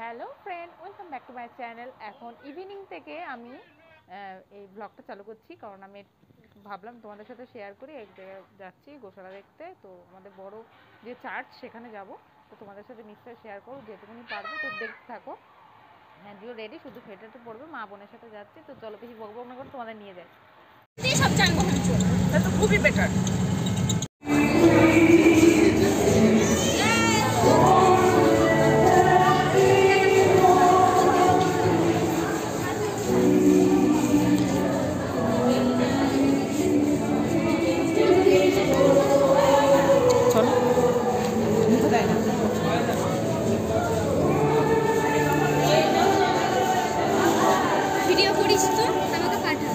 Hello friend, welcome back to my channel. এখন evening থেকে আমি এই ব্লগটা চালু করছি, কারণ আমি ভাবলাম তোমাদের সাথে শেয়ার করি। এক জায়গায় যাচ্ছি গোশালা দেখতে, তো আমাদের বড় যে চার্চ সেখানে যাব। তো তোমাদের সাথে নিশ্চয়ই শেয়ার করো যেটুকুনি পারবো, তো দেখতে থাকো। হ্যাঁ, দিও রেডি, শুধু ফেটাতে পড়বে। মা বোনের সাথে যাচ্ছি, তো চলো বেশি বকবক না করে তোমাদের নিয়ে যাই। সব জানবো, তো খুবই বেটার। ভিডিও করিস তো, আমাকে পাঠা।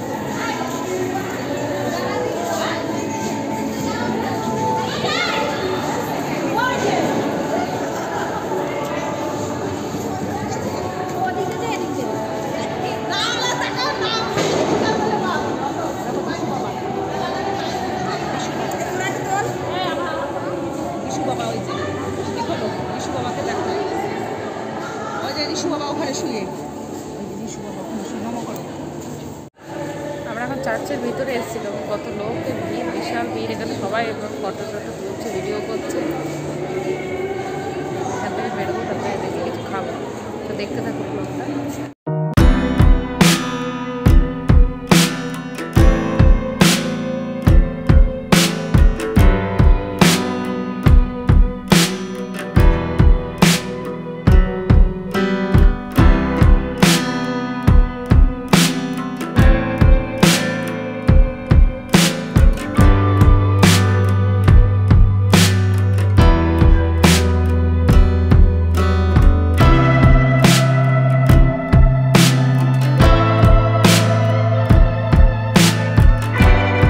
আমরা এখন চার্চের ভিতরে এসেছিলাম, কত লোকের ভিড়, বিশাল ভিড়। এখানে সবাই ফটো টটো তুলছে, ভিডিও করছে। এখান থেকে বেরোবো, তারপরে দেখে কিছু খাবো। তো দেখতে থাকো ব্লগটা।